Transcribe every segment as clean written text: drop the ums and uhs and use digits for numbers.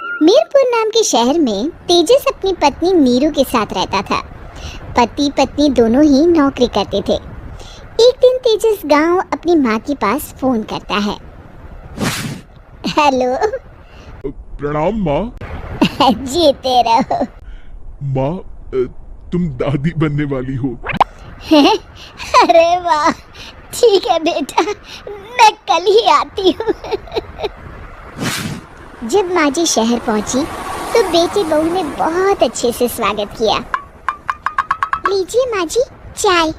मीरपुर नाम के शहर में तेजस अपनी पत्नी नीरू के साथ रहता था। पति पत्नी दोनों ही नौकरी करते थे। एक दिन तेजस गांव अपनी माँ के पास फोन करता है। हेलो। प्रणाम माँ। जीते रहो। माँ, तुम दादी बनने वाली हो। अरे वाह, ठीक है बेटा, मैं कल ही आती हूँ। जब माँ जी शहर पहुंची तो बेटी बहू ने बहुत अच्छे से स्वागत किया। लीजिए माँ जी चाय।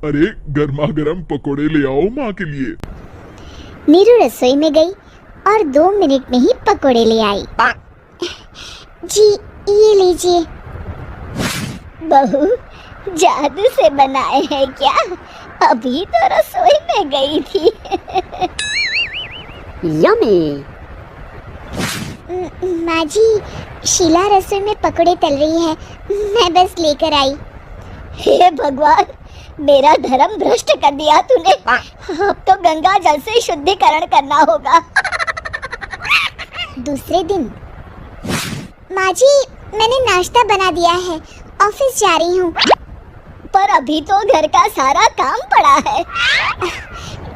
अरे गर्मा गर्म पकोड़े ले आओ माँ के लिए। नीरू रसोई में गई और 2 मिनट में ही पकोड़े ले आई। जी ये लीजिए। बहू जादू से बनाए हैं क्या? अभी तो रसोई में गई थी। यम्मी। माँ जी, शीला रसोई में पकोड़े तल रही है, मैं बस लेकर आई। हे भगवान, मेरा धर्म भ्रष्ट कर दिया तूने। अब तो गंगा जल से शुद्धिकरण करना होगा। दूसरे दिन, माँ जी मैंने नाश्ता बना दिया है, ऑफिस जा रही हूँ। पर अभी तो घर का सारा काम पड़ा है।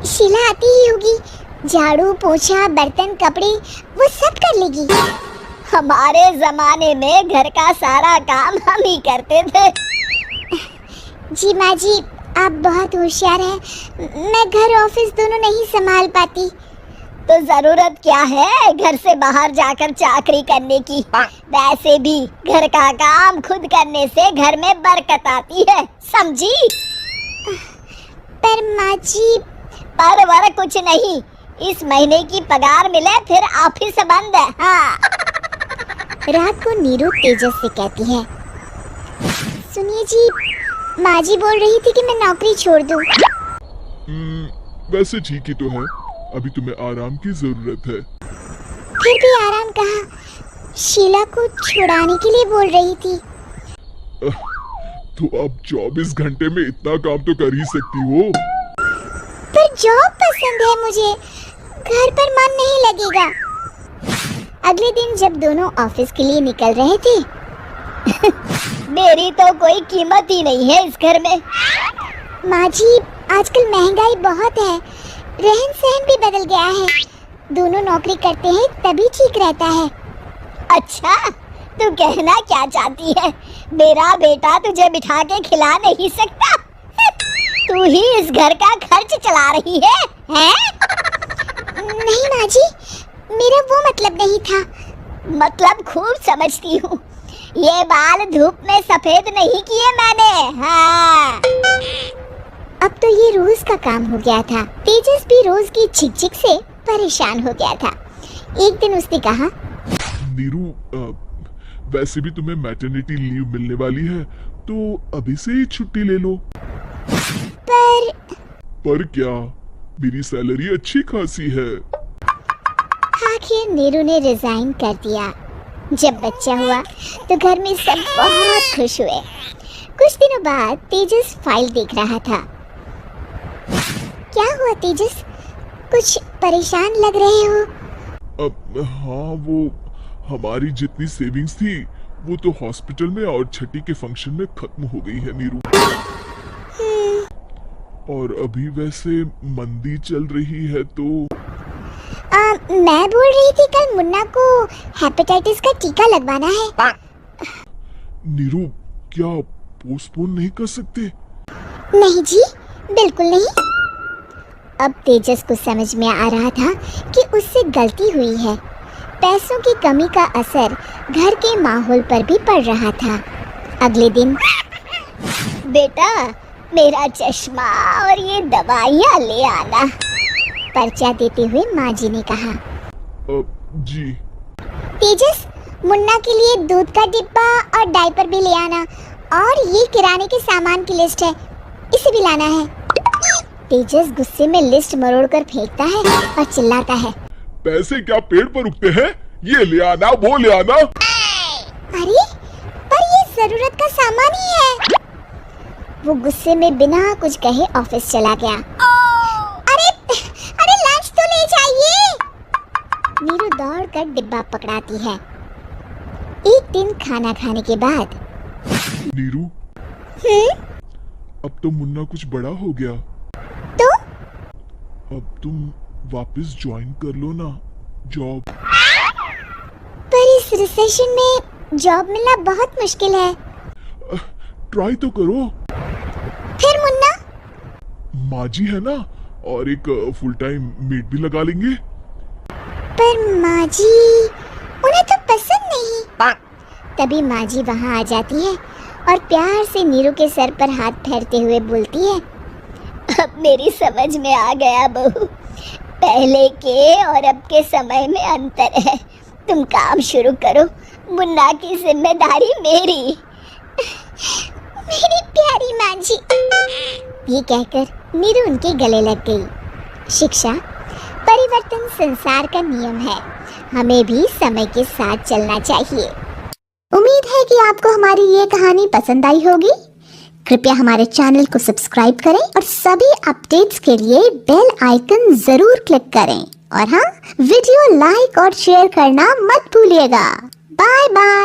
शीला आती ही होगी, झाड़ू पोछा बर्तन कपड़े वो सब कर लेगी। हमारे जमाने में घर का सारा काम हम ही करते थे। जी माँ जी, आप बहुत होशियार हैं, मैं घर ऑफिस दोनों नहीं संभाल पाती। तो जरूरत क्या है घर से बाहर जाकर चाकरी करने की? वैसे भी घर का काम खुद करने से घर में बरकत आती है, समझी? पर माँ जी, पर वर कुछ नहीं, इस महीने की पगार मिले फिर ऑफिस बंद है। हाँ। रात को नीरू तेजस से कहती है, सुनिए जी, माँ जी बोल रही थी कि मैं नौकरी छोड़ दूं। वैसे ठीक ही तो है, अभी तुम्हें आराम की जरूरत है। फिर भी आराम कहाँ, शीला को छुड़ाने के लिए बोल रही थी। तो अब 24 घंटे में इतना काम तो कर ही सकती हो। पर जॉब पसंद है मुझे, घर पर मन नहीं लगेगा। अगले दिन जब दोनों ऑफिस के लिए निकल रहे थे, मेरी तो कोई कीमत ही नहीं है इस घर में। माँ जी, आजकल महंगाई बहुत है, रहन सहन भी बदल गया है, दोनों नौकरी करते हैं तभी ठीक रहता है। अच्छा, तू कहना क्या चाहती है? मेरा बेटा तुझे बिठा के खिला नहीं सकता? तू ही इस घर का खर्च चला रही है, हैं? नहीं माँ जी, मेरा वो मतलब नहीं था। मतलब खूब समझती हूँ, ये बाल धूप में सफेद नहीं किए मैंने। हाँ। अब तो ये रोज का काम हो गया था। तेजस भी रोज की झिकझिक से परेशान हो गया था। एक दिन उसने कहा, नीरू, वैसे भी तुम्हें मैटरनिटी लीव मिलने वाली है, तो अभी से ही छुट्टी ले लो। पर क्या, मेरी सैलरी अच्छी खासी है। आखिर नीरू ने रिजाइन कर दिया। जब बच्चा हुआ तो घर में सब बहुत खुश हुए। कुछ दिनों बाद तेजस फाइल देख रहा था। क्या हुआ तेजस, कुछ परेशान लग रहे हो? हाँ, वो हमारी जितनी सेविंग्स थी वो तो हॉस्पिटल में और छठी के फंक्शन में खत्म हो गई है नीरू। और अभी वैसे मंदी चल रही है तो मैं बोल रही थी कल मुन्ना को हेपेटाइटिस का टीका लगवाना है। नीरू, क्या पोस्टपोन नहीं कर सकते? नहीं जी, बिल्कुल नहीं। अब तेजस को समझ में आ रहा था कि उससे गलती हुई है। पैसों की कमी का असर घर के माहौल पर भी पड़ रहा था। अगले दिन, बेटा मेरा चश्मा और ये दवाइयाँ ले आना, पर्चा देते हुए माँ जी ने कहा। जी। तेजस, मुन्ना के लिए दूध का डिब्बा और डायपर भी ले आना, और ये किराने के सामान की लिस्ट है, इसे भी लाना है। तेजस गुस्से में लिस्ट मरोड़कर फेंकता है और चिल्लाता है, पैसे क्या पेड़ पर उगते हैं? ये ले आना, वो ले आना। अरे पर ये जरूरत का सामान ही है। वो गुस्से में बिना कुछ कहे ऑफिस चला गया। अरे लंच तो ले जाइए। नीरू दौड़कर डिब्बा पकड़ाती है। एक दिन खाना खाने के बाद नीरू, अब तो मुन्ना कुछ बड़ा हो गया। तो अब तुम वापस ज्वाइन कर लो ना जॉब। पर इस रिसेशन में जॉब मिलना बहुत मुश्किल है। ट्राई तो करो। फिर मुन्ना? माँ जी है ना, और एक फुल टाइम मेड भी लगा लेंगे। पर माँ जी, उन्हें तो पसंद नहीं। तभी माँ जी वहाँ आ जाती है और प्यार से नीरू के सर पर हाथ फेरते हुए बोलती है, अब मेरी समझ में आ गया बहू, पहले के और अब के समय में अंतर है। तुम काम शुरू करो, मुन्ना की जिम्मेदारी मेरी। मेरी प्यारी माँ जी। ये कहकर नीरू उनके गले लग गई। शिक्षा, परिवर्तन संसार का नियम है, हमें भी समय के साथ चलना चाहिए। उम्मीद है कि आपको हमारी ये कहानी पसंद आई होगी। कृपया हमारे चैनल को सब्सक्राइब करें और सभी अपडेट्स के लिए बेल आइकन जरूर क्लिक करें। और हाँ, वीडियो लाइक और शेयर करना मत भूलिएगा। Bye bye.